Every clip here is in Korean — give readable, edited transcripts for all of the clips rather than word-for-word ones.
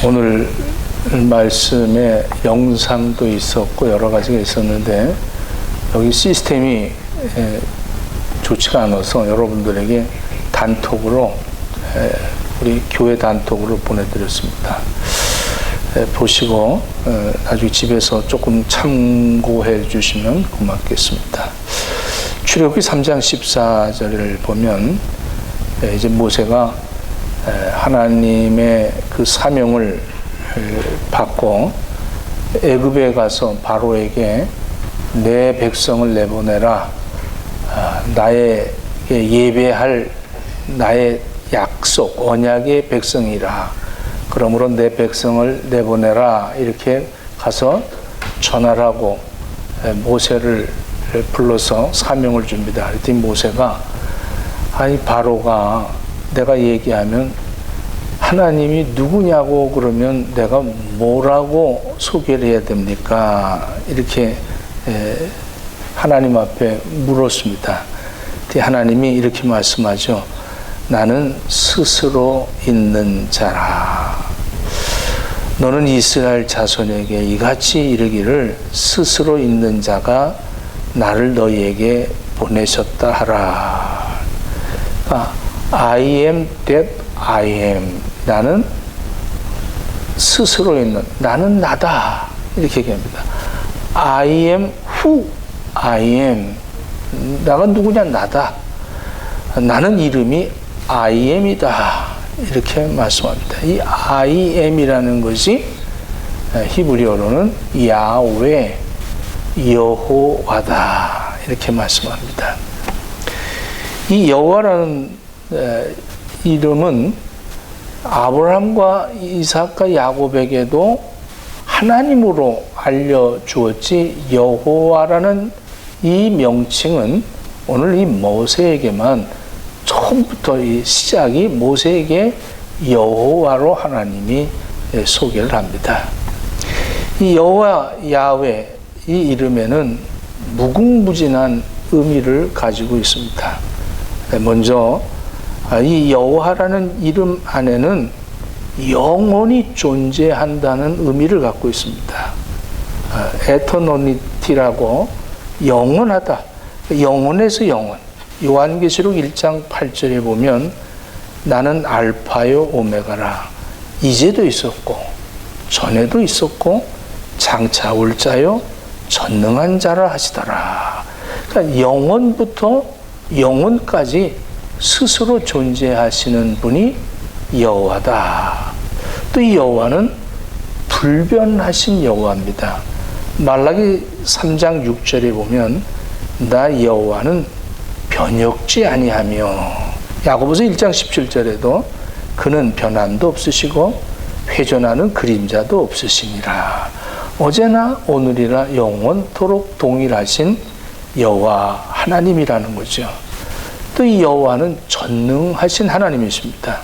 오늘 말씀에 영상도 있었고 여러 가지가 있었는데 여기 시스템이 좋지가 않아서 여러분들에게 단톡으로 우리 교회 단톡으로 보내드렸습니다. 보시고 나중에 집에서 조금 참고해 주시면 고맙겠습니다. 출애굽기 3장 14절을 보면 이제 모세가 하나님의 그 사명을 받고 애굽에 가서 바로에게 내 백성을 내보내라, 나의 예배할 나의 약속 언약의 백성이라, 그러므로 내 백성을 내보내라 이렇게 가서 전하라고 모세를 불러서 사명을 줍니다. 그랬더니 모세가 아니 바로가 내가 얘기하면 하나님이 누구냐고 그러면 내가 뭐라고 소개를 해야 됩니까? 이렇게 하나님 앞에 물었습니다. 하나님이 이렇게 말씀하죠. 나는 스스로 있는 자라. 너는 이스라엘 자손에게 이같이 이르기를 스스로 있는 자가 나를 너희에게 보내셨다 하라. I am that I am. 나는 스스로 있는, 나는 나다. 이렇게 얘기합니다. I am who I am. 나가 누구냐? 나다. 나는 이름이 I am이다. 이렇게 말씀합니다. 이 I am이라는 것이 히브리어로는 야훼, 여호와다. 이렇게 말씀합니다. 이 여호와라는 이름은 아브라함과 이삭과 야곱에게도 하나님으로 알려주었지, 여호와라는 이 명칭은 오늘 이 모세에게만 처음부터 이 시작이 모세에게 여호와로 하나님이 소개를 합니다. 이 여호와 야훼 이 이름에는 무궁무진한 의미를 가지고 있습니다. 먼저 이 여호와라는 이름 안에는 영원히 존재한다는 의미를 갖고 있습니다. 에터너니티라고 영원하다, 영원에서 영원. 요한계시록 1장 8절에 보면 나는 알파요 오메가라. 이제도 있었고 전에도 있었고 장차 올 자요 전능한 자라 하시더라. 그러니까 영원부터 영원까지 스스로 존재하시는 분이 여호와다. 또 이 여호와는 불변하신 여호와입니다. 말라기 3장 6절에 보면 나 여호와는 변혁지 아니하며, 야고보서 1장 17절에도 그는 변함도 없으시고 회전하는 그림자도 없으시니라. 어제나 오늘이라 영원토록 동일하신 여호와 하나님이라는 거죠. 또 이 여호와는 전능하신 하나님이십니다.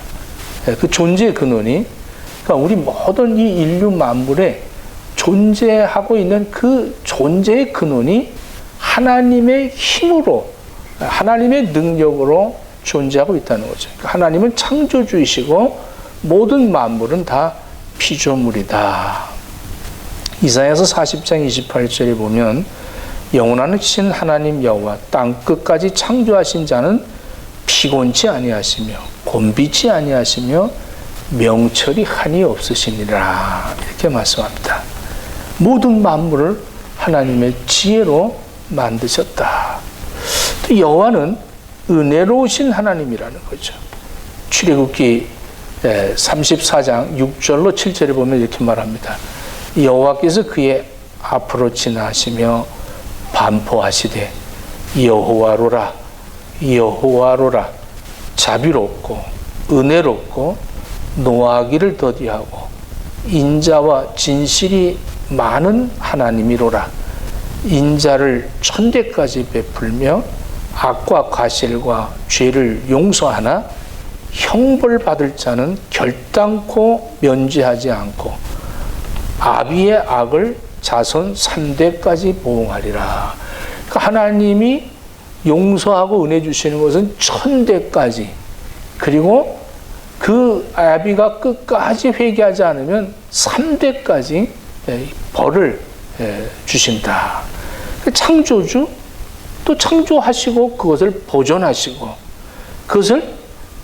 그 존재의 근원이, 그러니까 우리 모든 이 인류 만물에 존재하고 있는 그 존재의 근원이 하나님의 힘으로, 하나님의 능력으로 존재하고 있다는 거죠. 그러니까 하나님은 창조주이시고 모든 만물은 다 피조물이다. 이사야서 40장 28절에 보면 영원하신 하나님 여호와 땅 끝까지 창조하신 자는 피곤치 아니하시며 곤비치 아니하시며 명철이 한이 없으시니라. 이렇게 말씀합니다. 모든 만물을 하나님의 지혜로 만드셨다. 또 여호와는 은혜로우신 하나님이라는 거죠. 출애굽기 34장 6절로 7절에 보면 이렇게 말합니다. 여호와께서 그의 앞으로 지나시며 반포하시되 여호와로라 여호와로라, 자비롭고 은혜롭고 노하기를 더디하고 인자와 진실이 많은 하나님이로라. 인자를 천대까지 베풀며 악과 과실과 죄를 용서하나 형벌받을 자는 결단코 면제하지 않고 아비의 악을 자손 3대까지 보응하리라. 그러니까 하나님이 용서하고 은혜 주시는 것은 1000대까지, 그리고 그 아비가 끝까지 회개하지 않으면 3대까지 벌을 주신다. 창조주, 또 창조하시고 그것을 보존하시고, 그것을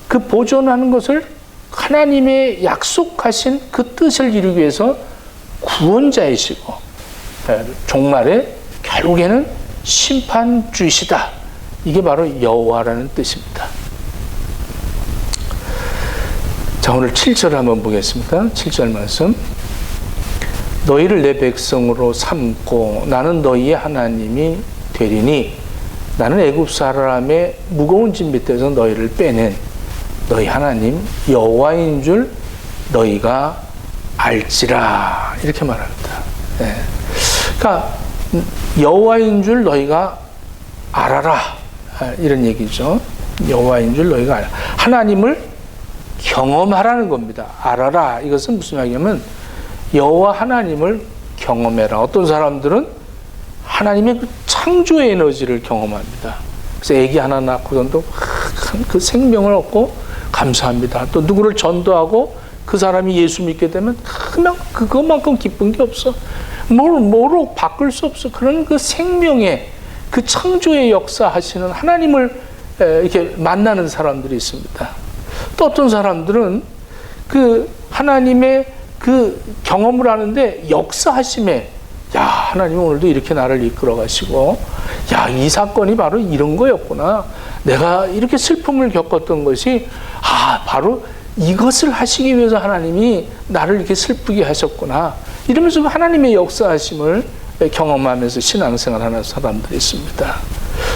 그 보존하는 것을 하나님의 약속하신 그 뜻을 이루기 위해서 구원자이시고, 종말에 결국에는 심판주이시다. 이게 바로 여호와라는 뜻입니다. 자, 오늘 7절 한번 보겠습니다. 7절 말씀. 너희를 내 백성으로 삼고 나는 너희의 하나님이 되리니 나는 애굽 사람의 무거운 짐 밑에서 너희를 빼낸 너희 하나님 여호와인 줄 너희가 알지라. 이렇게 말합니다. 그러니까 여호와인 줄 너희가 알아라. 이런 얘기죠. 여호와인 줄 너희가 알아. 하나님을 경험하라는 겁니다. 알아라. 이것은 무슨 이야기냐면 여호와 하나님을 경험해라. 어떤 사람들은 하나님의 그 창조의 에너지를 경험합니다. 그래서 아기 하나 낳고도 그 생명을 얻고 감사합니다. 또 누구를 전도하고 그 사람이 예수 믿게 되면 그냥 그것만큼 기쁜 게 없어. 뭐로 바꿀 수 없어. 그런 그 생명의 그 창조의 역사 하시는 하나님을 이렇게 만나는 사람들이 있습니다. 또 어떤 사람들은 그 하나님의 그 경험을 하는데 역사하심에, 야, 하나님 오늘도 이렇게 나를 이끌어 가시고, 야, 이 사건이 바로 이런 거였구나. 내가 이렇게 슬픔을 겪었던 것이, 바로 이것을 하시기 위해서 하나님이 나를 이렇게 슬프게 하셨구나. 이러면서 하나님의 역사하심을 경험하면서 신앙생활 하는 사람들이 있습니다.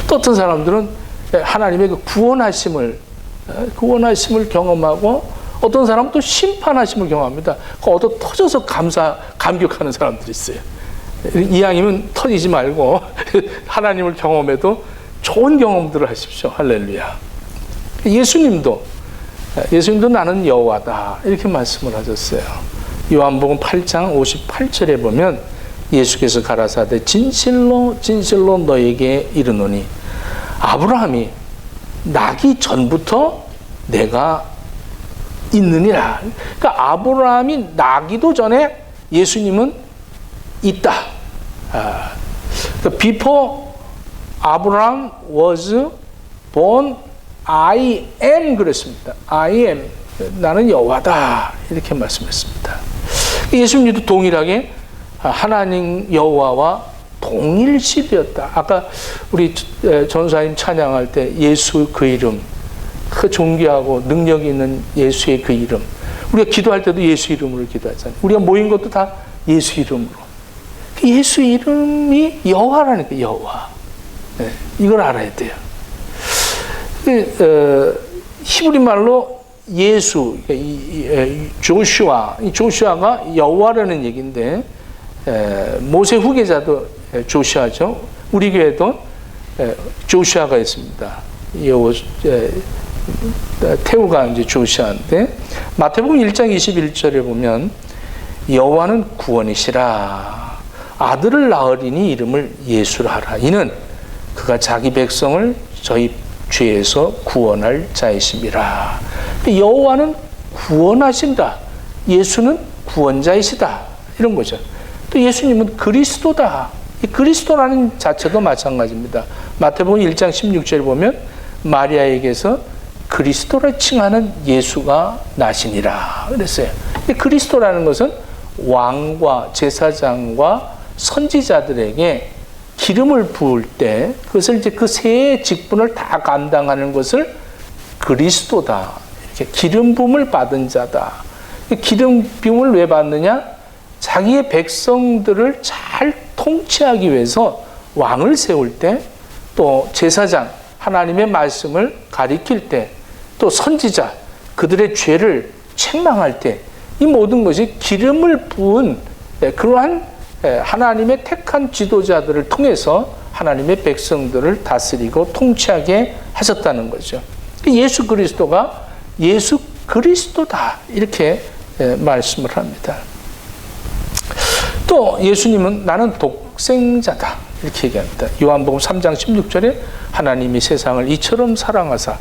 또 어떤 사람들은 하나님의 그 구원하심을 경험하고, 어떤 사람은 또 심판하심을 경험합니다. 얻어 터져서 감격하는 사람들이 있어요. 이왕이면 터지지 말고 하나님을 경험해도 좋은 경험들을 하십시오. 할렐루야. 예수님도 나는 여호와다. 이렇게 말씀을 하셨어요. 요한복음 8장 58절에 보면 예수께서 가라사대 진실로 진실로 너에게 이르노니 아브라함이 나기 전부터 내가 있느니라. 그러니까 아브라함이 나기도 전에 예수님은 있다. Before Abraham was born, I am 그랬습니다. I am. 나는 여호와다. 이렇게 말씀했습니다. 예수님도 동일하게 하나님 여호와와 동일시되었다. 아까 우리 전사님 찬양할 때 예수 그 이름, 그 존귀하고 능력이 있는 예수의 그 이름. 우리가 기도할 때도 예수 이름으로 기도하잖아요. 우리가 모인 것도 다 예수 이름으로. 예수 이름이 여호와라니까, 여호와. 이걸 알아야 돼요. 히브리 말로 예수, 조슈아가 여호와라는 얘기인데, 모세 후계자도 조슈아죠. 우리 교회도 조슈아가 있습니다. 태우가 이제 조슈아인데, 마태복음 1장 21절에 보면 여호와는 구원이시라. 아들을 낳으리니 이름을 예수라 하라. 이는 그가 자기 백성을 저희 죄에서 구원할 자이심이라. 여호와는 구원하신다. 예수는 구원자이시다. 이런 거죠. 또 예수님은 그리스도다. 이 그리스도라는 자체도 마찬가지입니다. 마태복음 1장 16절에 보면 마리아에게서 그리스도라 칭하는 예수가 나시니라 그랬어요. 그리스도라는 것은 왕과 제사장과 선지자들에게 기름을 부을 때 그것을 이제 그 세 직분을 다 감당하는 것을 그리스도다. 이렇게 기름 부음을 받은 자다. 기름 부음을 왜 받느냐? 자기의 백성들을 잘 통치하기 위해서 왕을 세울 때, 또 제사장 하나님의 말씀을 가리킬 때, 또 선지자 그들의 죄를 책망할 때, 이 모든 것이 기름을 부은 그러한 하나님의 택한 지도자들을 통해서 하나님의 백성들을 다스리고 통치하게 하셨다는 거죠. 예수 그리스도가 예수 그리스도다. 이렇게 말씀을 합니다. 또 예수님은 나는 독생자다. 이렇게 얘기합니다. 요한복음 3장 16절에 하나님이 세상을 이처럼 사랑하사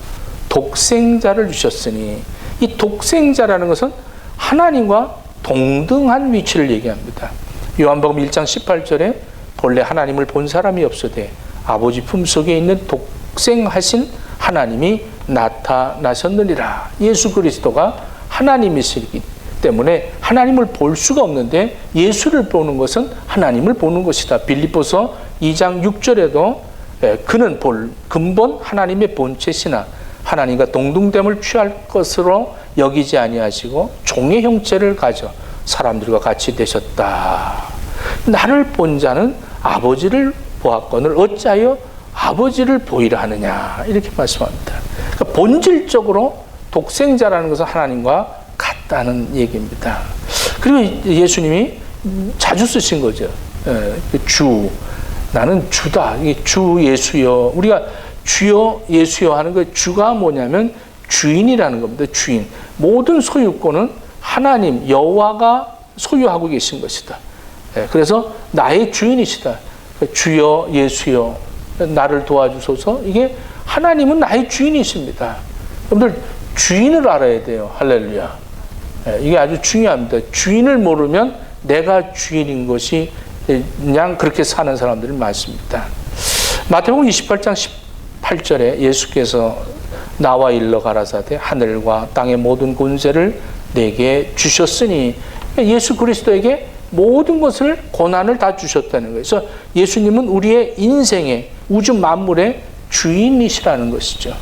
독생자를 주셨으니 이 독생자라는 것은 하나님과 동등한 위치를 얘기합니다. 요한복음 1장 18절에 본래 하나님을 본 사람이 없으되 아버지 품속에 있는 독생하신 하나님이 나타나셨느니라. 예수 그리스도가 하나님이시기 때문에 하나님을 볼 수가 없는데 예수를 보는 것은 하나님을 보는 것이다. 빌립보서 2장 6절에도 그는 근본 하나님의 본체시나 하나님과 동등됨을 취할 것으로 여기지 아니하시고 종의 형체를 가져 사람들과 같이 되셨다. 나를 본 자는 아버지를 보았거늘 어찌하여 아버지를 보이라 하느냐, 이렇게 말씀합니다. 그러니까 본질적으로 독생자라는 것은 하나님과 같다는 얘기입니다. 그리고 예수님이 자주 쓰신 거죠. 주, 나는 주다. 이게 주 예수여. 우리가 주여 예수여 하는 그 주가 뭐냐면 주인이라는 겁니다. 주인. 모든 소유권은 하나님 여호와가 소유하고 계신 것이다. 그래서 나의 주인이시다. 주여 예수여 나를 도와주소서. 이게 하나님은 나의 주인이십니다. 여러분들 주인을 알아야 돼요. 할렐루야. 이게 아주 중요합니다. 주인을 모르면 내가 주인인 것이 그냥 그렇게 사는 사람들이 많습니다. 마태복음 28장 18절에 예수께서 나와 일러 가라사대 하늘과 땅의 모든 권세를 내게 주셨으니, 예수 그리스도에게 모든 것을 고난을 다 주셨다는 거예요. 그래서 예수님은 우리의 인생의 우주 만물의 주인이시라는 것이죠.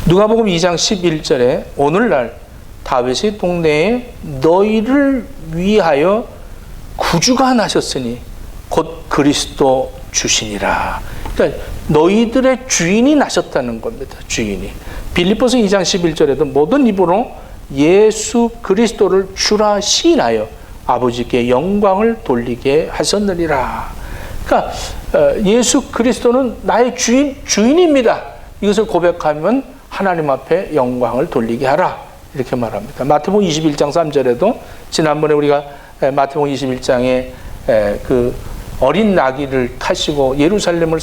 누가복음 2장 11절에 오늘날 다윗의 동네에 너희를 위하여 구주가 나셨으니 곧 그리스도 주시니라. 그러니까 너희들의 주인이 나셨다는 겁니다. 주인이. 빌립보서 2장 11절에도 모든 입으로 예수 그리스도를 주라 시인하여 아버지께 영광을 돌리게 하셨느니라. 그러니까 예수 그리스도는 나의 주인입니다. 이것을 고백하면 하나님 앞에 영광을 돌리게 하라, 이렇게 말합니다. 마태복음 21장 3절에도 지난번에 우리가 마태복음 21장에 그 어린 나귀를 타시고 예루살렘을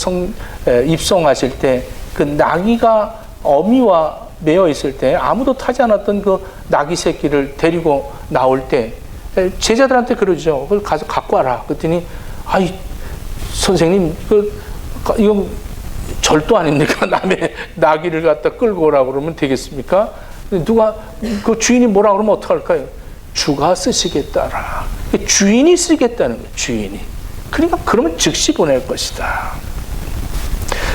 입성하실 때 그 나귀가 어미와 매어 있을 때 아무도 타지 않았던 그 나귀 새끼를 데리고 나올 때 제자들한테 그러죠. 그걸 가서 갖고 와라. 그랬더니 아이 선생님 이거 절도 아닙니까? 남의 나귀를 갖다 끌고 오라고 그러면 되겠습니까? 누가 그 주인이 뭐라 그러면 어떡할까요? 주가 쓰시겠다라. 주인이 쓰겠다는 거예요. 주인이. 그러니까 그러면 즉시 보낼 것이다.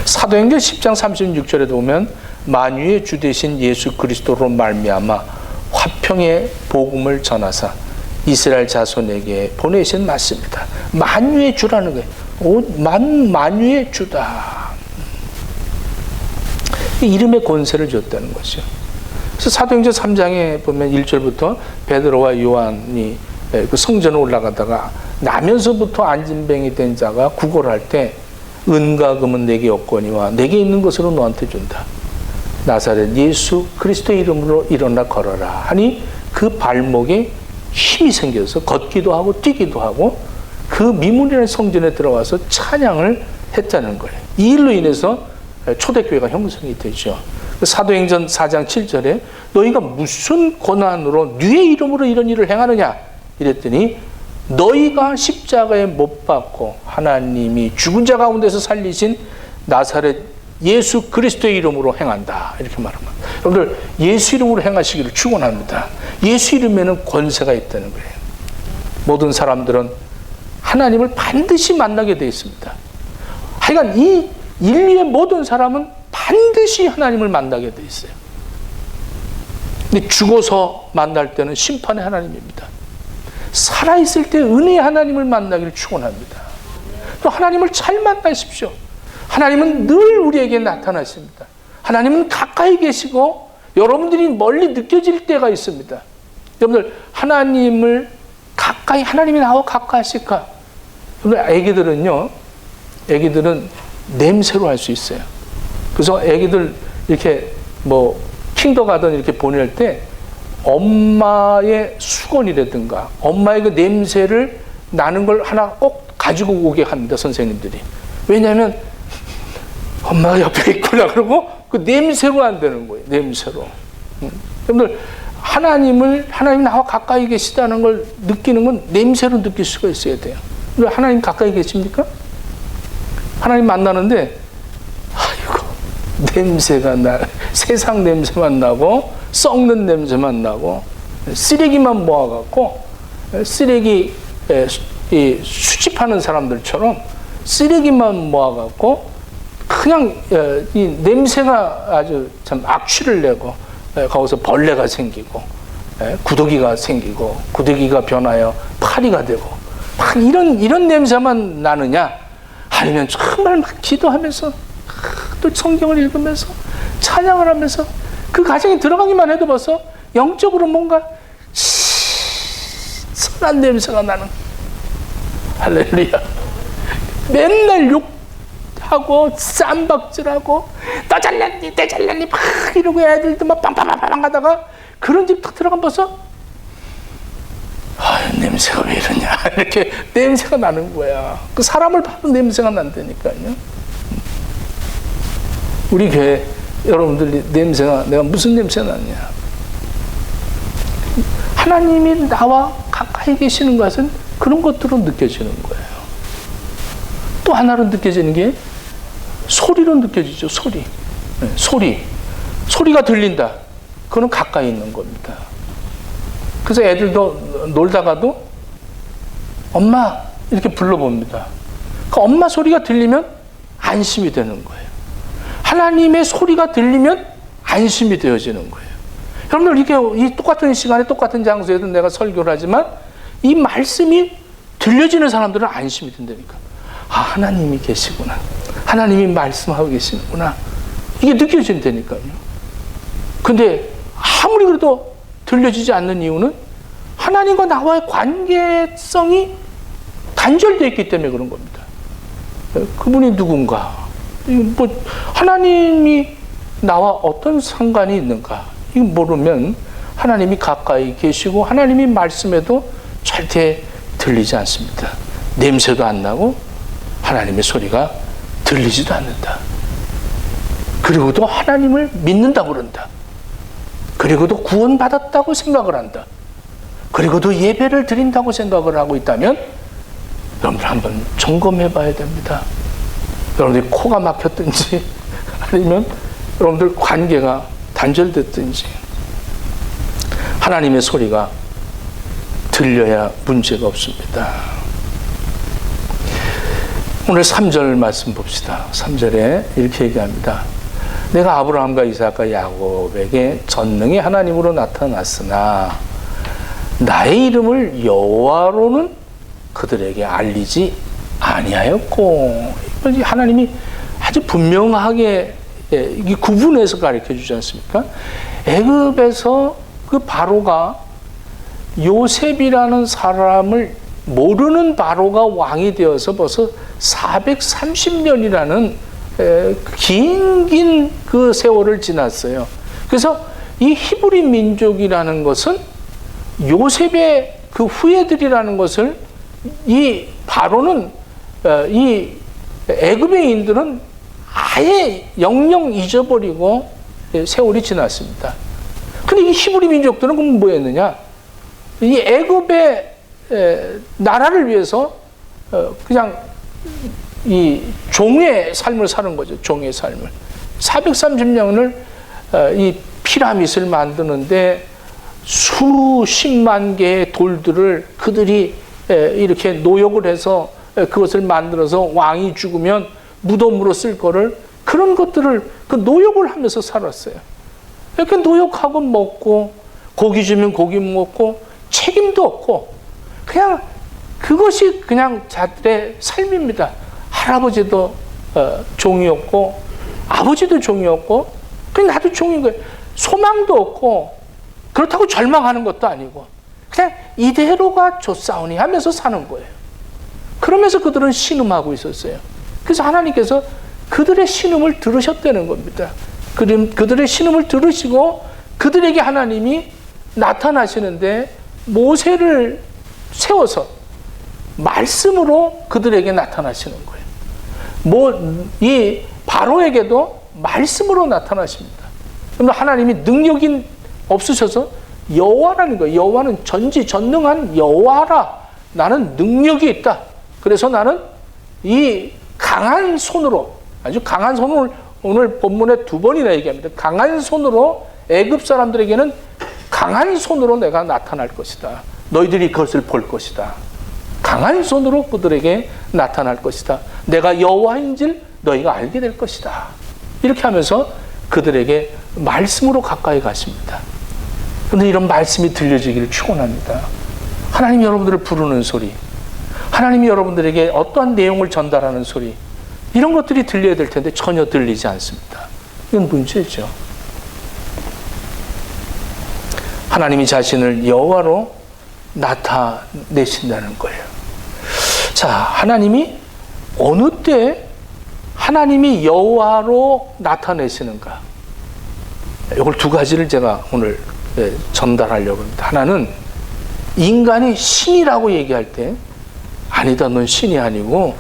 사도행전 10장 36절에도 보면 만유의 주 되신 예수 그리스도로 말미암아 화평의 복음을 전하사 이스라엘 자손에게 보내신 말씀이다. 만유의 주라는 거예요. 만유의 주다. 이름의 권세를 줬다는 것이죠. 그래서 사도행전 3장에 보면 1절부터 베드로와 요한이 그 성전에 올라가다가 나면서부터 안진뱅이 된 자가 구걸할 때 은과 금은 내게 없거니와 내게 있는 것으로 너한테 준다. 나사렛 예수 그리스도의 이름으로 일어나 걸어라 하니 그 발목에 힘이 생겨서 걷기도 하고 뛰기도 하고 그 미문이라는 성전에 들어와서 찬양을 했다는 거예요. 이 일로 인해서 초대교회가 형성이 되죠. 사도행전 4장 7절에 너희가 무슨 고난으로 네 이름으로 이런 일을 행하느냐 이랬더니 너희가 십자가에 못 박고 하나님이 죽은 자 가운데서 살리신 나사렛 예수 그리스도의 이름으로 행한다, 이렇게 말합니다. 여러분들 예수 이름으로 행하시기를 축원합니다. 예수 이름에는 권세가 있다는 거예요. 모든 사람들은 하나님을 반드시 만나게 되어 있습니다. 하여간 이 인류의 모든 사람은 반드시 하나님을 만나게 되어 있어요. 근데 죽어서 만날 때는 심판의 하나님입니다. 살아있을 때 은혜의 하나님을 만나기를 축원합니다. 또 하나님을 잘 만나십시오. 하나님은 늘 우리에게 나타나십니다. 하나님은 가까이 계시고 여러분들이 멀리 느껴질 때가 있습니다. 여러분들 하나님을 가까이, 하나님이 나와 가까이 하실까? 여러분들 애기들은 냄새로 할 수 있어요. 그래서 애기들 이렇게 뭐 킹더가든 이렇게 보낼 때 엄마의 수건이라든가 엄마의 그 냄새를 나는 걸 하나 꼭 가지고 오게 합니다, 선생님들이. 왜냐하면 엄마가 옆에 있구나 그러고 그 냄새로 안 되는 거예요. 냄새로. 여러분들 하나님 나와 가까이 계시다는 걸 느끼는 건 냄새로 느낄 수가 있어야 돼요. 하나님 가까이 계십니까? 하나님 만나는데 아이고 냄새가 세상 냄새만 나고 썩는 냄새만 나고 쓰레기만 모아갖고 쓰레기 수집하는 사람들처럼 쓰레기만 모아갖고 그냥 이 냄새가 아주 참 악취를 내고 거기서 벌레가 생기고 구더기가 생기고 구더기가 변하여 파리가 되고 막 이런 냄새만 나느냐, 아니면 정말 막 기도하면서 또 성경을 읽으면서 찬양을 하면서 그 가정에 들어가기만 해도 벌써 영적으로 뭔가 선한 냄새가 나는, 할렐루야. 맨날 욕하고 쌈박질하고 너 잘났니 내 잘났니 막 이러고 애들도 막 빵빵빵빵 하다가 그런 집 딱 들어가면 벌써 냄새가 왜 이러냐 이렇게 냄새가 나는 거야. 그 사람을 봐도 냄새가 난다니까요. 우리 교회 여러분들이 냄새가, 내가 무슨 냄새가 나냐, 하나님이 나와 가까이 계시는 것은 그런 것들로 느껴지는 거예요. 또 하나로 느껴지는 게 소리로 느껴지죠. 소리가 들린다. 그거는 가까이 있는 겁니다. 그래서 애들도 놀다가도 엄마 이렇게 불러봅니다. 그 엄마 소리가 들리면 안심이 되는 거예요. 하나님의 소리가 들리면 안심이 되어지는 거예요. 여러분들 이렇게 이 똑같은 시간에 똑같은 장소에도 내가 설교를 하지만 이 말씀이 들려지는 사람들은 안심이 된다니까. 아, 하나님이 계시구나. 하나님이 말씀하고 계시는구나. 이게 느껴진다니까요. 근데 아무리 그래도 들려지지 않는 이유는 하나님과 나와의 관계성이 단절되어 있기 때문에 그런 겁니다. 그분이 누군가, 하나님이 나와 어떤 상관이 있는가, 이거 모르면 하나님이 가까이 계시고 하나님이 말씀해도 절대 들리지 않습니다. 냄새도 안 나고 하나님의 소리가 들리지도 않는다. 그리고도 하나님을 믿는다고 그런다. 그리고도 구원받았다고 생각을 한다. 그리고도 예배를 드린다고 생각을 하고 있다면 여러분들 한번 점검해 봐야 됩니다. 여러분들이 코가 막혔든지 아니면 여러분들 관계가 단절됐든지 하나님의 소리가 들려야 문제가 없습니다. 오늘 3절 말씀 봅시다. 3절에 이렇게 얘기합니다. 내가 아브라함과 이삭과 야곱에게 전능의 하나님으로 나타났으나 나의 이름을 여호와로는 그들에게 알리지 아니하였고, 하나님이 아주 분명하게 구분해서 가르쳐 주지 않습니까? 애굽에서 그 바로가 요셉이라는 사람을 모르는 바로가 왕이 되어서 벌써 430년이라는 긴 그 세월을 지났어요. 그래서 이 히브리 민족이라는 것은 요셉의 그 후예들이라는 것을 이 바로는 이 애굽의인들은 아예 영영 잊어버리고 세월이 지났습니다. 근데 이 히브리 민족들은 그럼 뭐였느냐? 이 애굽의 나라를 위해서 그냥 이 종의 삶을 사는 거죠. 종의 삶을. 430년을 이 피라밋을 만드는데 수십만 개의 돌들을 그들이 이렇게 노역을 해서 그것을 만들어서 왕이 죽으면 무덤으로 쓸 거를, 그런 것들을 그 노역을 하면서 살았어요. 이렇게 노역하고 먹고 고기 주면 고기 먹고 책임도 없고 그냥 그것이 그냥 자들의 삶입니다. 할아버지도 종이었고 아버지도 종이었고 그냥 나도 종인 거예요. 소망도 없고 그렇다고 절망하는 것도 아니고 그냥 이대로가 좋사오니 하면서 사는 거예요. 그러면서 그들은 신음하고 있었어요. 그래서 하나님께서 그들의 신음을 들으셨다는 겁니다. 그들의 신음을 들으시고 그들에게 하나님이 나타나시는데 모세를 세워서 말씀으로 그들에게 나타나시는 거예요. 이 바로에게도 말씀으로 나타나십니다. 하나님이 능력인 없으셔서 여호와라는 거예요. 여호와는 전지전능한 여호와라. 나는 능력이 있다. 그래서 나는 이 강한 손으로, 아주 강한 손을 오늘 본문에 2번이나 얘기합니다. 강한 손으로, 애굽 사람들에게는 강한 손으로 내가 나타날 것이다. 너희들이 그것을 볼 것이다. 강한 손으로 그들에게 나타날 것이다. 내가 여호와인 줄 너희가 알게 될 것이다. 이렇게 하면서 그들에게 말씀으로 가까이 가십니다. 그런데 이런 말씀이 들려지기를 축원합니다. 하나님이 여러분들을 부르는 소리, 하나님이 여러분들에게 어떠한 내용을 전달하는 소리, 이런 것들이 들려야 될 텐데 전혀 들리지 않습니다. 이건 문제죠. 하나님이 자신을 여호와로 나타내신다는 거예요. 자, 하나님이 어느 때 하나님이 여호와로 나타내시는가? 이걸 2가지를 제가 오늘 전달하려고 합니다. 하나는 인간이 신이라고 얘기할 때 아니다, 넌 신이 아니고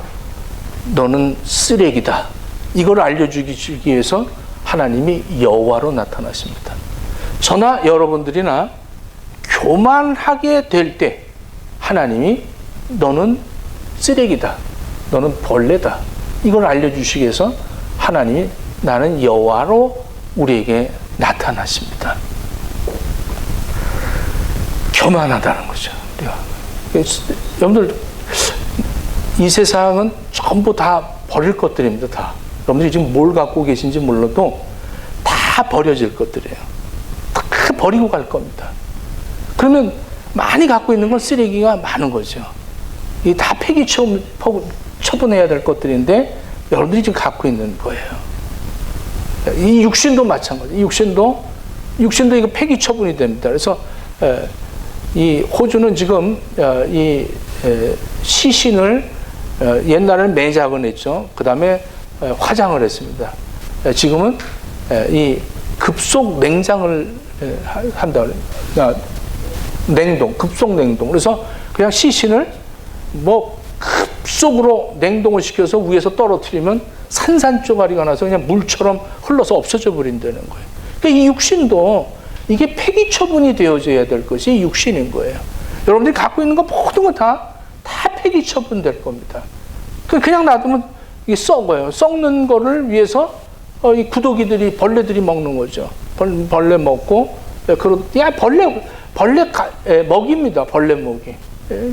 너는 쓰레기다. 이걸 알려주기 위해서 하나님이 여호와로 나타나십니다. 저나 여러분들이나 교만하게 될 때 하나님이 너는 쓰레기다. 너는 벌레다. 이걸 알려주시기 위해서 하나님이 나는 여호와로 우리에게 나타나십니다. 교만하다는 거죠. 여러분들, 이 세상은 전부 다 버릴 것들입니다. 다. 여러분들이 지금 뭘 갖고 계신지 몰라도 다 버려질 것들이에요. 다 버리고 갈 겁니다. 그러면 많이 갖고 있는 건 쓰레기가 많은 거죠. 이게 다 폐기 처분해야 될 것들인데 여러분들이 지금 갖고 있는 거예요. 이 육신도 마찬가지. 이 육신도 이거 폐기 처분이 됩니다. 그래서 이 호주는 지금 이 시신을 옛날에는 매작을 했죠. 그 다음에 화장을 했습니다. 지금은 이 급속 냉장을 한다. 냉동, 급속 냉동. 그래서 그냥 시신을 뭐 급속으로 냉동을 시켜서 위에서 떨어뜨리면 산산조가리가 나서 그냥 물처럼 흘러서 없어져 버린다는 거예요. 그러니까 이 육신도 이게 폐기 처분이 되어져야 될 것이 육신인 거예요. 여러분들이 갖고 있는 거 모든 거 다 폐기 처분될 겁니다. 그냥 놔두면 이게 썩어요. 썩는 거를 위해서 이 구더기들이, 벌레들이 먹는 거죠. 벌레 먹고, 벌레 먹입니다. 벌레 먹이.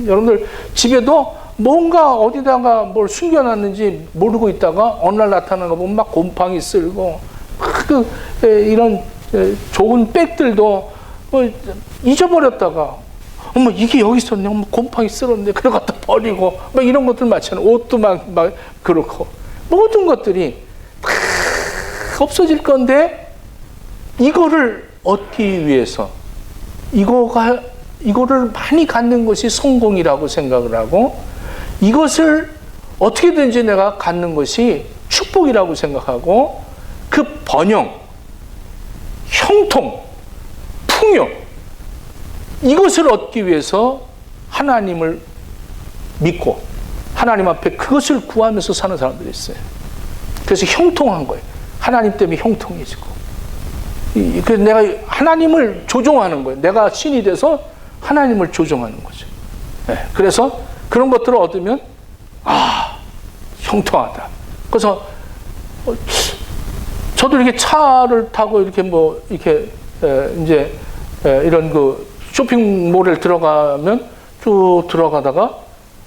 여러분들 집에도 뭔가 어디다가 뭘 숨겨놨는지 모르고 있다가 어느 날 나타나는 거 보면 막 곰팡이 쓸고, 이런 좋은 백들도 잊어버렸다가 어머 이게 여기 있었네, 어머 곰팡이 쓸었네, 그래 갖다 버리고 막 이런 것들 마찬가지. 옷도 막 그렇고 모든 것들이 다 없어질 건데 이거를 얻기 위해서 이거를 많이 갖는 것이 성공이라고 생각을 하고, 이것을 어떻게든지 내가 갖는 것이 축복이라고 생각하고, 그 번영, 형통, 풍요, 이것을 얻기 위해서 하나님을 믿고 하나님 앞에 그것을 구하면서 사는 사람들이 있어요. 그래서 형통한 거예요. 하나님 때문에 형통해지고, 그래서 내가 하나님을 조종하는 거예요. 내가 신이 돼서 하나님을 조종하는 거죠. 그래서 그런 것들을 얻으면 형통하다. 그래서 저도 이렇게 차를 타고 이렇게 이제 이런 그 쇼핑몰에 들어가면 쭉 들어가다가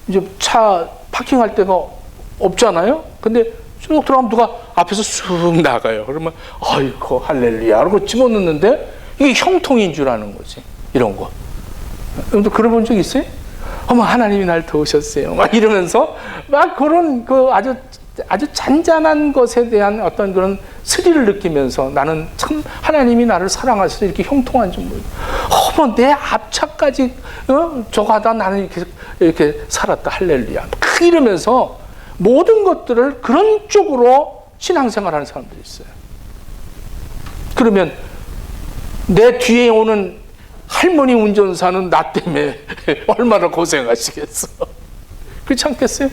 이제 차 파킹할 데가 없잖아요. 근데 쭉 들어가면 누가 앞에서 쑥 나가요. 그러면 아이고 할렐루야 그러고 집어넣는데 이게 형통인 줄 아는 거지. 이런 거. 여러분들 그래 본 적 있어요? 어머 하나님이 날 도우셨어요. 막 이러면서 막 그런 그 아주 잔잔한 것에 대한 어떤 그런 스릴을 느끼면서 나는 참 하나님이 나를 사랑하셔서 이렇게 형통한 줄 모르고, 어머 내 앞차까지 저거 하다 나는 이렇게 살았다 할렐루야 막 이러면서 모든 것들을 그런 쪽으로 신앙생활하는 사람들이 있어요. 그러면 내 뒤에 오는 할머니 운전사는 나 때문에 얼마나 고생하시겠어. 그렇지 않겠어요?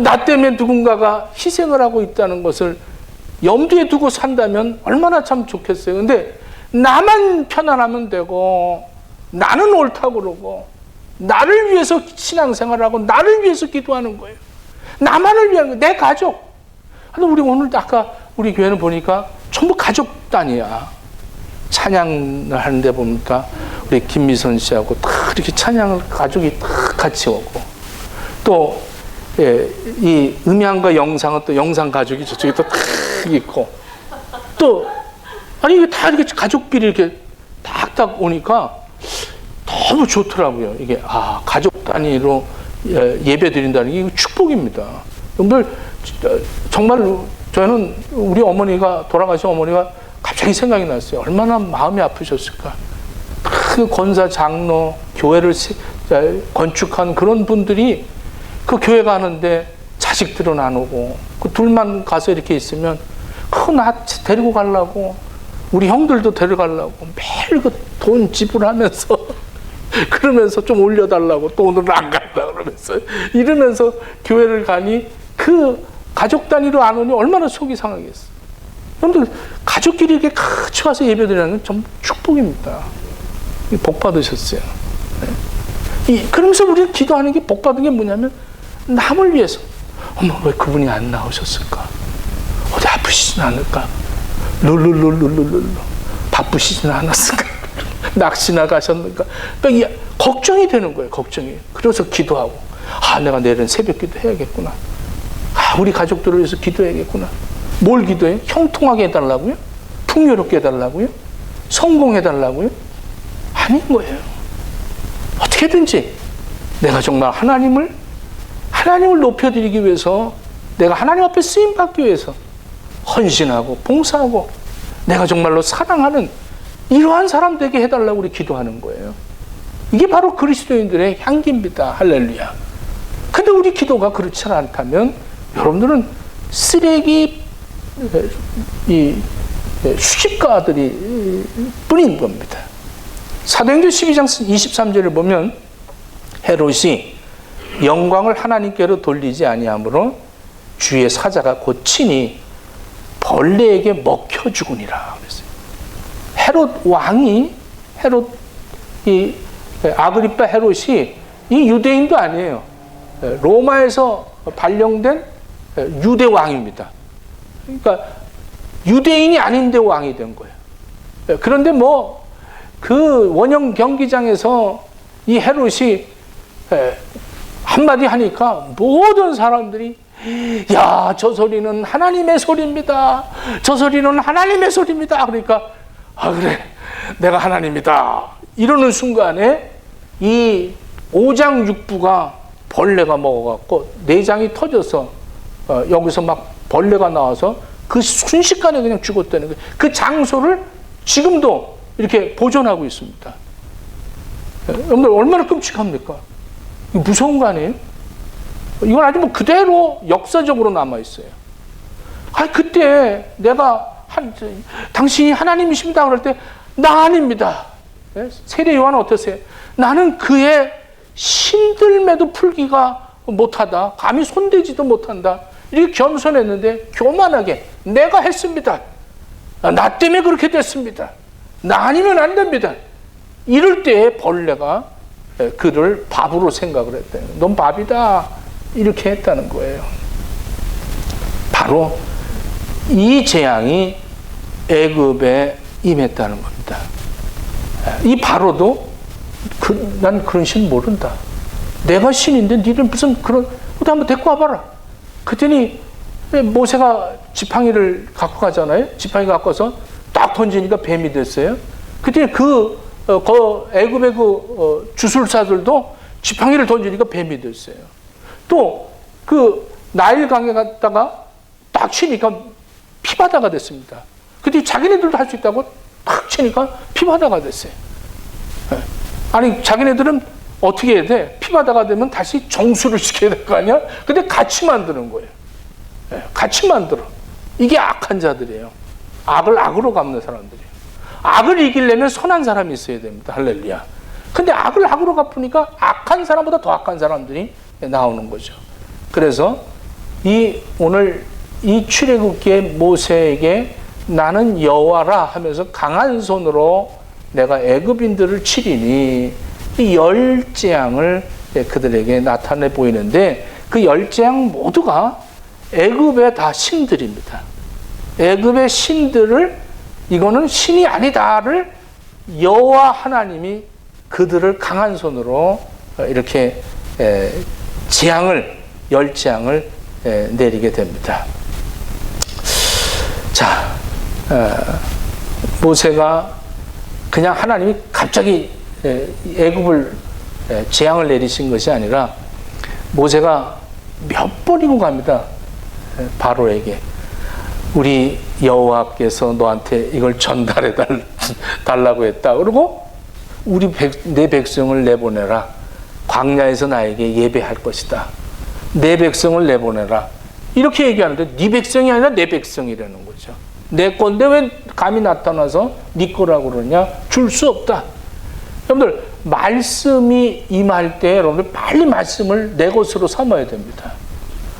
나 때문에 누군가가 희생을 하고 있다는 것을 염두에 두고 산다면 얼마나 참 좋겠어요. 근데 나만 편안하면 되고, 나는 옳다고 그러고, 나를 위해서 신앙생활하고 나를 위해서 기도하는 거예요. 나만을 위한 거예요. 내 가족. 근데 우리 오늘 아까 우리 교회는 보니까 전부 가족 단위야. 찬양을 하는데 보니까 우리 김미선 씨하고 다 이렇게 찬양을 가족이 다 같이 오고, 또 이 음향과 영상은 또 영상 가족이 저쪽에 또 다 있고, 또 아니 이게 다 이렇게 가족끼리 이렇게 딱딱 오니까 너무 좋더라고요. 이게 가족 단위로 예배 드린다는 게 축복입니다. 여러분들 정말 저는 우리 어머니가 돌아가신 어머니가 갑자기 생각이 났어요. 얼마나 마음이 아프셨을까. 그 권사 장로 교회를 건축한 그런 분들이 그 교회 가는데 자식들은 안 오고 그 둘만 가서 이렇게 있으면 나 데리고 가려고 우리 형들도 데려가려고 매일 그 돈 지불하면서 그러면서 좀 올려달라고 또 오늘은 안 간다 그러면서 이러면서 교회를 가니 그 가족 단위로 안 오니 얼마나 속이 상하겠어. 여러분들 가족끼리 이렇게 같이 와서 예배드리는 건 좀 축복입니다. 복 받으셨어요. 그러면서 우리가 기도하는 게 복 받은 게 뭐냐면 남을 위해서. 어머 왜 그분이 안 나오셨을까? 어디 아프시진 않을까? 룰룰룰룰룰룰 바쁘시진 않았을까? 낚시나 가셨는가? 걱정이 되는 거예요. 걱정이. 그래서 기도하고 내가 내일은 새벽 기도 해야겠구나. 우리 가족들을 위해서 기도해야겠구나. 뭘 기도해? 형통하게 해달라고요? 풍요롭게 해달라고요? 성공해달라고요? 아닌 거예요. 어떻게든지 내가 정말 하나님을 높여드리기 위해서, 내가 하나님 앞에 쓰임받기 위해서 헌신하고 봉사하고 내가 정말로 사랑하는 이러한 사람 되게 해달라고 우리 기도하는 거예요. 이게 바로 그리스도인들의 향기입니다. 할렐루야. 근데 우리 기도가 그렇지 않다면 여러분들은 쓰레기 수집가들이 뿐인 겁니다. 사도행전 12장 23절을 보면 헤롯이 영광을 하나님께로 돌리지 아니하므로 주의 사자가 곧 친히 벌레에게 먹혀 죽으니라 그랬어요. 이 아그리파 헤롯이 이 유대인도 아니에요. 로마에서 발령된 유대 왕입니다. 그러니까 유대인이 아닌데 왕이 된 거예요. 그런데 그 원형 경기장에서 이 헤롯이 한마디 하니까 모든 사람들이 저 소리는 하나님의 소리입니다. 저 소리는 하나님의 소리입니다. 그러니까 그래 내가 하나님이다 이러는 순간에 이 오장육부가 벌레가 먹어갖고 내장이 터져서 여기서 막 벌레가 나와서 그 순식간에 그냥 죽었다는 거예요. 그 장소를 지금도 이렇게 보존하고 있습니다. 여러분들 얼마나 끔찍합니까? 무서운 거 아니에요? 이건 아주 그대로 역사적으로 남아있어요. 그때 내가 당신이 하나님이십니다 그럴 때 나 아닙니다. 세례 요한은 어떠세요? 나는 그의 신들매도 풀기가 못하다. 감히 손대지도 못한다. 이렇게 겸손했는데 교만하게 내가 했습니다. 나 때문에 그렇게 됐습니다. 나 아니면 안 됩니다. 이럴 때 벌레가 그를 밥으로 생각을 했대요. 넌 밥이다. 이렇게 했다는 거예요. 바로 이 재앙이 애굽에 임했다는 겁니다. 이 바로도 난 그런 신 모른다. 내가 신인데 니들 무슨 그런 어디 한번 데리고 와봐라. 그랬더니 모세가 지팡이를 갖고 가잖아요. 지팡이 갖고 와서 딱 던지니까 뱀이 됐어요. 그랬더니 애굽의 주술사들도 지팡이를 던지니까 뱀이 됐어요. 또 나일강에 갔다가 딱 치니까 피바다가 됐습니다. 그때 자기네들도 할 수 있다고 딱 치니까 피바다가 됐어요. 아니 자기네들은 어떻게 해야 돼? 피바다가 되면 다시 정수를 시켜야 될 거 아니야? 근데 같이 만드는 거예요. 같이 만들어. 이게 악한 자들이에요. 악을 악으로 갚는 사람들이에요. 악을 이기려면 선한 사람이 있어야 됩니다. 할렐루야. 근데 악을 악으로 갚으니까 악한 사람보다 더 악한 사람들이 나오는 거죠. 그래서 오늘 이 출애굽기에 모세에게 나는 여호와라 하면서 강한 손으로 내가 애굽인들을 치리니, 이 열 재앙을 그들에게 나타내 보이는데, 그 열 재앙 모두가 애굽의 다 신들입니다. 애굽의 신들을, 이거는 신이 아니다를 여호와 하나님이 그들을 강한 손으로 이렇게 재앙을, 열 재앙을 내리게 됩니다. 자, 모세가 그냥 하나님이 갑자기 애굽을 재앙을 내리신 것이 아니라 모세가 몇 번이고 갑니다. 바로에게 우리 여호와께서 너한테 이걸 전달해 달라고 했다. 그리고 내 백성을 내보내라. 광야에서 나에게 예배할 것이다. 내 백성을 내보내라. 이렇게 얘기하는데 네 백성이 아니라 내 백성이라는 거죠. 내 건데 왜 감히 나타나서 네 거라고 그러냐? 줄 수 없다. 여러분들, 말씀이 임할 때 여러분들 빨리 말씀을 내 것으로 삼아야 됩니다.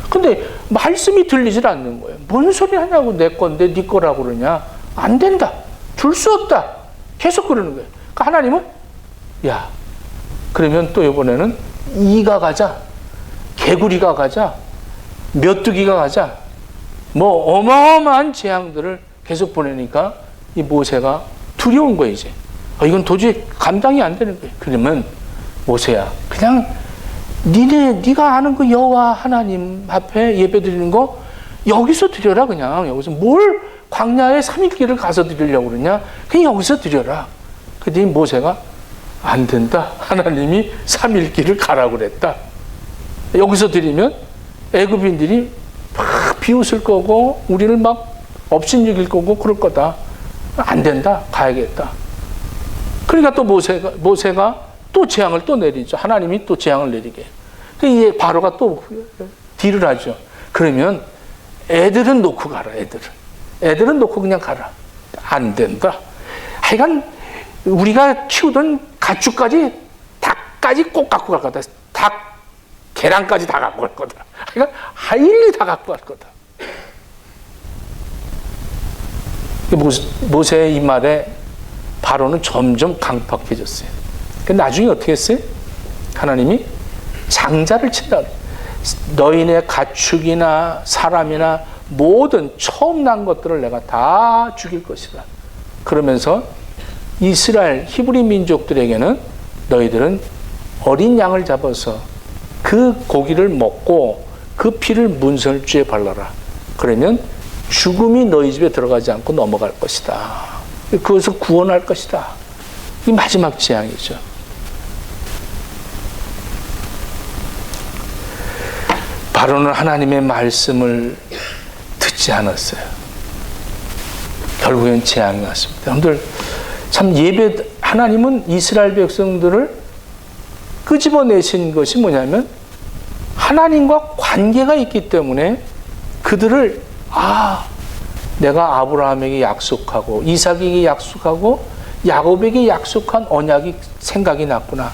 근데 말씀이 들리질 않는 거예요. 뭔 소리 하냐고, 내 건데 네 거라고 그러냐? 안 된다. 줄 수 없다. 계속 그러는 거예요. 그러니까 하나님은 야, 그러면 또 이번에는 이가 가자. 개구리가 가자. 메뚜기가 가자. 뭐 어마어마한 재앙들을 계속 보내니까 이 모세가 두려운 거예요, 이제. 이건 도저히 감당이 안 되는 거예요. 그러면 모세야, 그냥 네가 아는 그 여호와 하나님 앞에 예배 드리는 거 여기서 드려라. 그냥 여기서 뭘 광야에 3일길을 가서 드리려고 그러냐? 그냥 여기서 드려라. 그랬더니 모세가 안 된다. 하나님이 3일길을 가라고 그랬다. 여기서 드리면 애굽인들이 막 비웃을 거고 우리를 막 업신여길 거고 그럴 거다. 안 된다. 가야겠다. 그러니까 또 모세가 또 재앙을 또 내리죠. 하나님이 또 재앙을 내리게. 이 바로가 또 딜을 하죠. 그러면 애들은 놓고 가라. 애들은 놓고 그냥 가라. 안 된다. 하여간 우리가 키우던 가축까지, 닭까지 꼭 갖고 갈 거다. 닭, 계란까지 다 갖고 갈 거다. 그러니까 하일리 다 갖고 갈 거다. 모세의 이 말에 바로는 점점 강팍해졌어요. 근데 나중에 어떻게 했어요? 하나님이 장자를 친다. 너희네 가축이나 사람이나 모든 처음 난 것들을 내가 다 죽일 것이다. 그러면서 이스라엘 히브리 민족들에게는 너희들은 어린 양을 잡아서 그 고기를 먹고 그 피를 문설주에 발라라. 그러면 죽음이 너희 집에 들어가지 않고 넘어갈 것이다. 그것을 구원할 것이다. 이 마지막 재앙이죠. 바로는 하나님의 말씀을 듣지 않았어요. 결국엔 재앙이 왔습니다. 여러분들, 참 하나님은 이스라엘 백성들을 끄집어내신 것이 뭐냐면 하나님과 관계가 있기 때문에 그들을 내가 아브라함에게 약속하고 이삭에게 약속하고 야곱에게 약속한 언약이 생각이 났구나.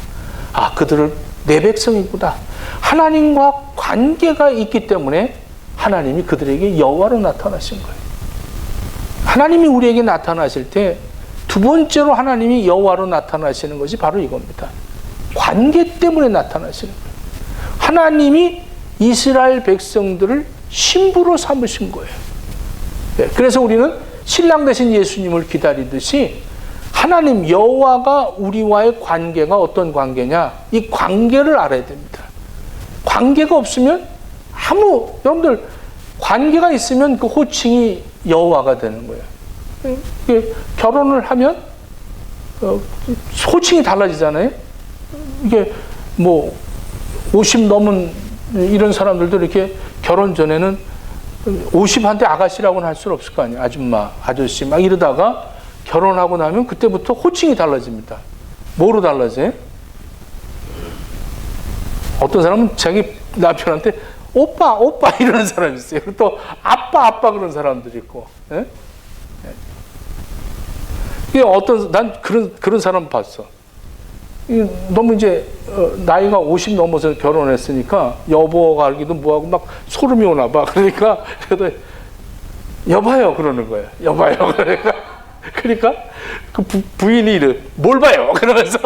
그들을 내 백성이구나. 하나님과 관계가 있기 때문에 하나님이 그들에게 여호와로 나타나신 거예요. 하나님이 우리에게 나타나실 때 두 번째로 하나님이 여호와로 나타나시는 것이 바로 이겁니다. 관계 때문에 나타나시는 거예요. 하나님이 이스라엘 백성들을 신부로 삼으신 거예요. 그래서 우리는 신랑 되신 예수님을 기다리듯이 하나님 여호와가 우리와의 관계가 어떤 관계냐, 이 관계를 알아야 됩니다. 관계가 없으면 여러분들 관계가 있으면 그 호칭이 여호와가 되는 거예요. 결혼을 하면 호칭이 달라지잖아요. 이게 뭐 50 넘은 이런 사람들도 이렇게 결혼 전에는 50한테 아가씨라고는 할 수는 없을 거 아니에요. 아줌마, 아저씨 막 이러다가 결혼하고 나면 그때부터 호칭이 달라집니다. 뭐로 달라져요? 어떤 사람은 자기 남편한테 오빠 이러는 사람이 있어요. 또 아빠 그런 사람들이 있고. 예? 이게 난 그런 사람 봤어. 너무 이제 나이가 50 넘어서 결혼했으니까 여보가 알기도 뭐하고 막 소름이 오나 봐. 그러니까 여봐요 그러는 거예요. 여봐요. 그러니까 그 부인이 이래, 뭘 봐요? 그러면서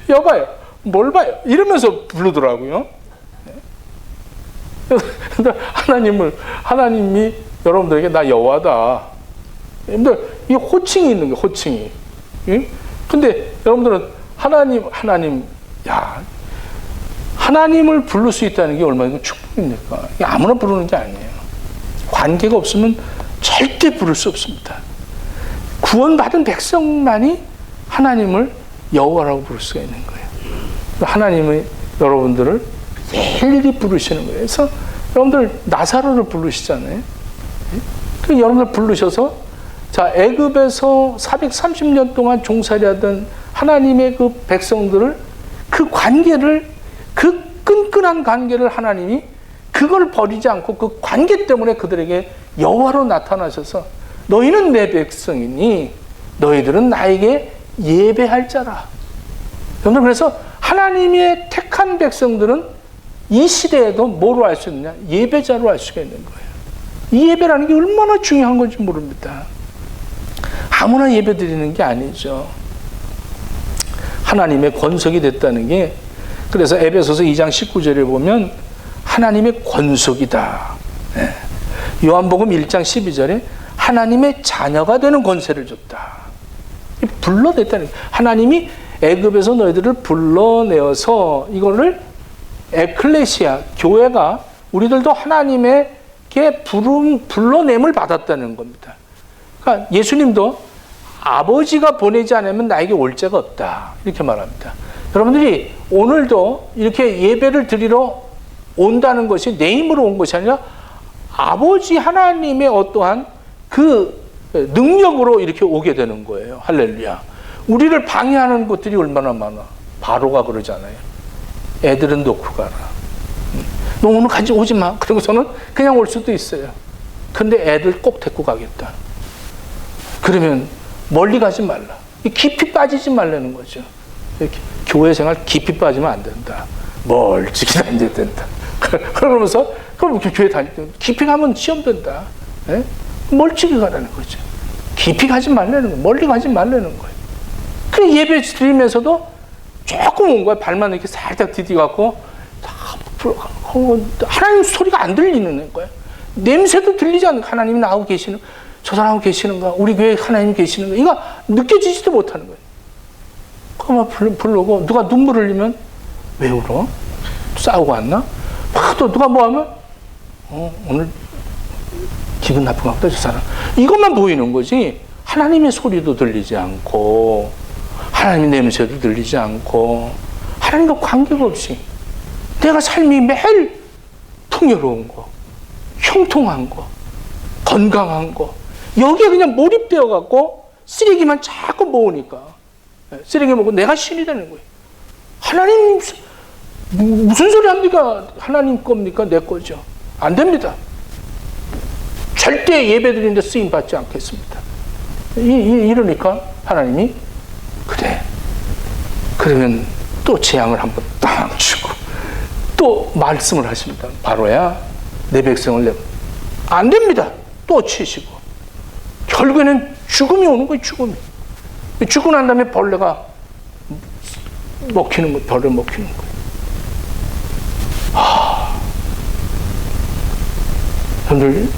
여봐요. 뭘 봐요? 이러면서 부르더라고요. 하나님이 여러분들에게 나 여호와다. 여러분들 이 호칭이 있는 거예요. 호칭이. 근데 여러분들은 하나님, 야, 하나님을 부를 수 있다는 게 얼마나 축복입니까? 아무나 부르는 게 아니에요. 관계가 없으면 절대 부를 수 없습니다. 구원받은 백성만이 하나님을 여호와라고 부를 수가 있는 거예요. 하나님이 여러분들을 일일이 부르시는 거예요. 그래서 여러분들 나사로를 부르시잖아요. 그 여러분들 부르셔서 자, 애굽에서 430년 동안 종살이하던 하나님의 그 백성들을 그 관계를, 그 끈끈한 관계를 하나님이 그걸 버리지 않고 그 관계 때문에 그들에게 여호와로 나타나셔서 너희는 내 백성이니 너희들은 나에게 예배할 자라. 여러분, 그래서 하나님의 택한 백성들은 이 시대에도 뭐로 알 수 있느냐? 예배자로 알 수가 있는 거예요. 이 예배라는 게 얼마나 중요한 건지 모릅니다. 아무나 예배 드리는 게 아니죠. 하나님의 권속이 됐다는 게, 그래서 에베소서 2장 19절에 보면 하나님의 권속이다. 요한복음 1장 12절에 하나님의 자녀가 되는 권세를 줬다. 불러냈다는 거예요. 하나님이 애굽에서 너희들을 불러내어서 이거를 에클레시아, 교회가 우리들도 하나님에게 불러냄을 받았다는 겁니다. 그러니까 예수님도 아버지가 보내지 않으면 나에게 올 자가 없다. 이렇게 말합니다. 여러분들이 오늘도 이렇게 예배를 드리러 온다는 것이 내 힘으로 온 것이 아니라 아버지 하나님의 어떠한 그 능력으로 이렇게 오게 되는 거예요. 할렐루야. 우리를 방해하는 것들이 얼마나 많아. 바로가 그러잖아요. 애들은 놓고 가라. 너 오늘 같이 오지 마. 그러고서는 그냥 올 수도 있어요. 근데 애들 꼭 데리고 가겠다. 그러면 멀리 가지 말라. 깊이 빠지지 말라는 거죠. 이렇게 교회 생활 깊이 빠지면 안 된다. 멀찍이 다녀야 된다. 그러면서 그럼 교회 다닐 때 깊이 가면 시험 된다. 예? 멀찍이 가라는 거죠. 깊이 가지 말라는 거예요. 멀리 가지 말라는 거예요. 그 예배 드리면서도 조금 온 거야. 발만 이렇게 살짝 디디갖고 하나님 소리가 안 들리는 거야. 냄새도 들리지 않는, 하나님이 나하고 계시는, 저 사람하고 계시는가, 우리 교회에 하나님이 계시는가, 이거 느껴지지도 못하는 거예요. 그만 부르고 누가 눈물 흘리면 왜 울어? 싸우고 왔나? 또 누가 뭐 하면 오늘 기분 나쁜 것 같다 저 사람. 이것만 보이는 거지 하나님의 소리도 들리지 않고 하나님의 냄새도 들리지 않고 하나님과 관계가 없이 내가 삶이 매일 풍요로운 거, 형통한 거, 건강한 거, 여기에 그냥 몰입되어 갖고 쓰레기만 자꾸 모으니까, 쓰레기 먹고 내가 신이 되는 거예요. 하나님 무슨 소리 합니까? 하나님 겁니까? 내 거죠. 안 됩니다. 절대 예배드리는데 쓰임 받지 않겠습니다. 이러니까 하나님이 그래. 그러면 또 재앙을 한번 딱 주고 또 말씀을 하십니다. 바로야 내 백성을 내가 안 됩니다. 또 치시고 결국에는 죽음이 오는 거예요. 죽음이. 죽고 난 다음에 벌레가 먹히는 거예요. 벌레 먹히는 거예요. 여러분들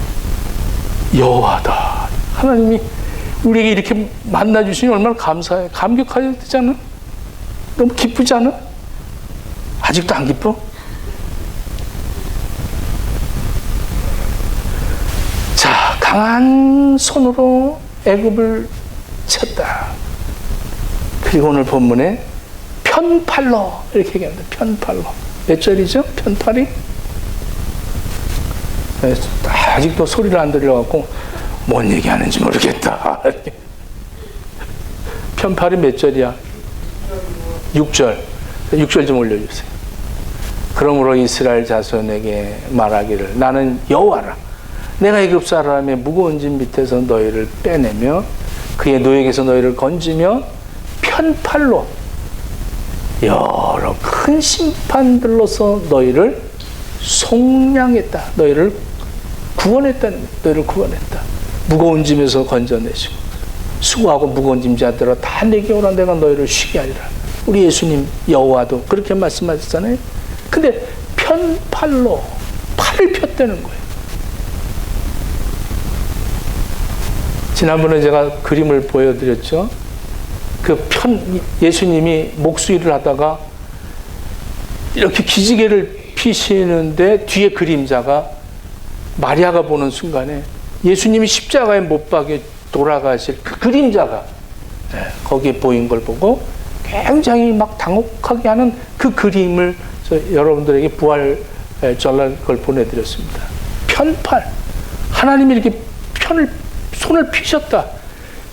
여호와다. 하나님이 우리에게 이렇게 만나주시니 얼마나 감사해. 감격해야 되잖아. 너무 기쁘지 않아? 아직도 안 기뻐? 자, 강한 손으로 애굽을 쳤다. 그리고 오늘 본문에 편팔로 이렇게 얘기합니다. 편팔로. 몇 절이죠? 편팔이? 아직도 소리를 안 들려갖고 뭔 얘기하는지 모르겠다. 편팔이 몇 절이야? 6절. 6절 좀 올려주세요. 그러므로 이스라엘 자손에게 말하기를 나는 여호와라. 내가 애굽 사람의 무거운 짐 밑에서 너희를 빼내며 그의 노예에게서 너희를 건지며 편팔로 여러 큰 심판들로서 너희를 속량했다. 너희를 구원했다는 거예요. 너희를 구원했다. 무거운 짐에서 건져내시고 수고하고 무거운 짐자들아 다 내게 오라 내가 너희를 쉬게 하리라. 우리 예수님 여호와도 그렇게 말씀하셨잖아요. 근데 편팔로 팔을 폈다는 거예요. 지난번에 제가 그림을 보여드렸죠. 예수님이 목수일을 하다가 이렇게 기지개를 피시는데 뒤에 그림자가 마리아가 보는 순간에 예수님이 십자가에 못 박혀 돌아가실 그 그림자가 거기에 보인 걸 보고 굉장히 막 당혹하게 하는 그 그림을 여러분들에게 부활 전날 걸 보내드렸습니다. 편팔. 하나님이 이렇게 손을 피셨다.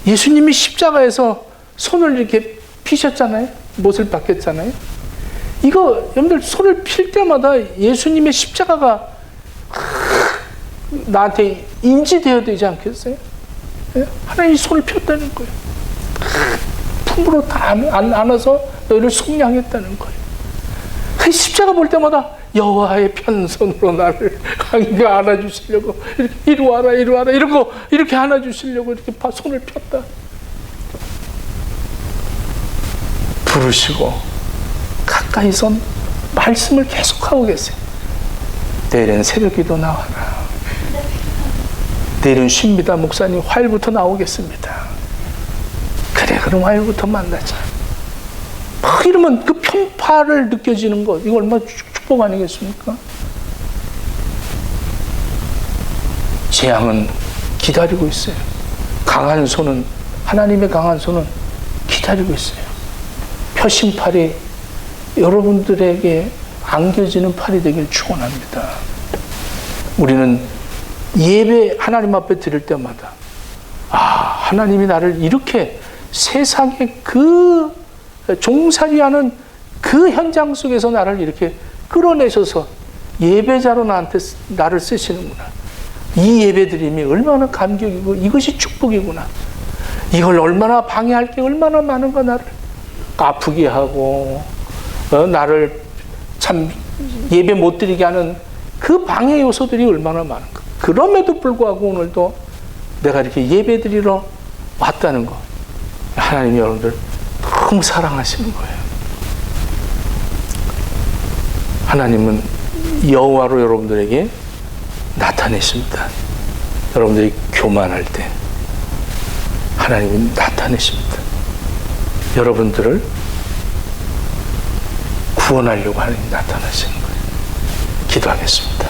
예수님이 십자가에서 손을 이렇게 피셨잖아요. 못을 박혔잖아요. 이거 여러분들 손을 필 때마다 예수님의 십자가가 나한테 인지되어야 되지 않겠어요? 하나님이 손을 폈다는 거예요. 품으로 다 안아서 너희를 속량했다는 거예요. 그 십자가 볼 때마다 여호와의 편손으로 나를 안아주시려고 이리 와라 이리 와라 이러고 이렇게 안아주시려고 이렇게 손을 폈다. 부르시고 가까이서 말씀을 계속하고 계세요. 내일은 새벽기도 나와라. 내일은 쉽니다. 목사님 화요일부터 나오겠습니다. 그래 그럼 화요일부터 만나자. 막 이러면 그 편파를 느껴지는 것 이거 얼마나 축복 아니겠습니까? 재앙은 기다리고 있어요. 강한 손은 하나님의 강한 손은 기다리고 있어요. 펴신 팔이 여러분들에게 안겨지는 팔이 되길 축원합니다. 우리는 예배 하나님 앞에 드릴 때마다 하나님이 나를 이렇게 세상에 그 종살이하는 그 현장 속에서 나를 이렇게 끌어내셔서 예배자로 나를 쓰시는구나. 이 예배드림이 얼마나 감격이고 이것이 축복이구나. 이걸 얼마나 방해할 게 얼마나 많은가. 나를 아프게 하고 나를 참 예배 못 드리게 하는 그 방해 요소들이 얼마나 많은가. 그럼에도 불구하고 오늘도 내가 이렇게 예배 드리러 왔다는 거 하나님이 여러분들 너무 사랑하시는 거예요. 하나님은 여호와로 여러분들에게 나타내십니다. 여러분들이 교만할 때 하나님은 나타내십니다. 여러분들을 구원하려고 하나님이 나타나시는 거예요. 기도하겠습니다.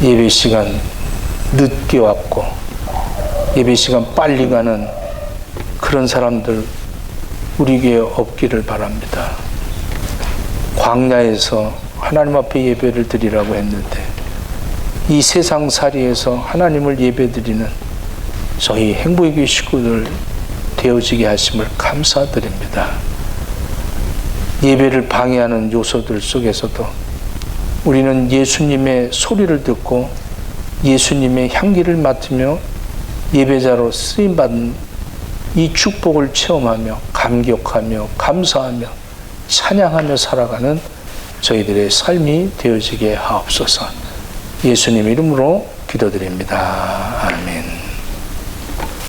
예배 시간 늦게 왔고 예배 시간 빨리 가는 그런 사람들 우리 교회에 없기를 바랍니다. 광야에서 하나님 앞에 예배를 드리라고 했는데 이 세상살이에서 하나님을 예배드리는 저희 행복의 교회 식구들 되어지게 하심을 감사드립니다. 예배를 방해하는 요소들 속에서도 우리는 예수님의 소리를 듣고 예수님의 향기를 맡으며 예배자로 쓰임받은 이 축복을 체험하며 감격하며 감사하며 찬양하며 살아가는 저희들의 삶이 되어지게 하옵소서. 예수님 이름으로 기도드립니다. 아멘.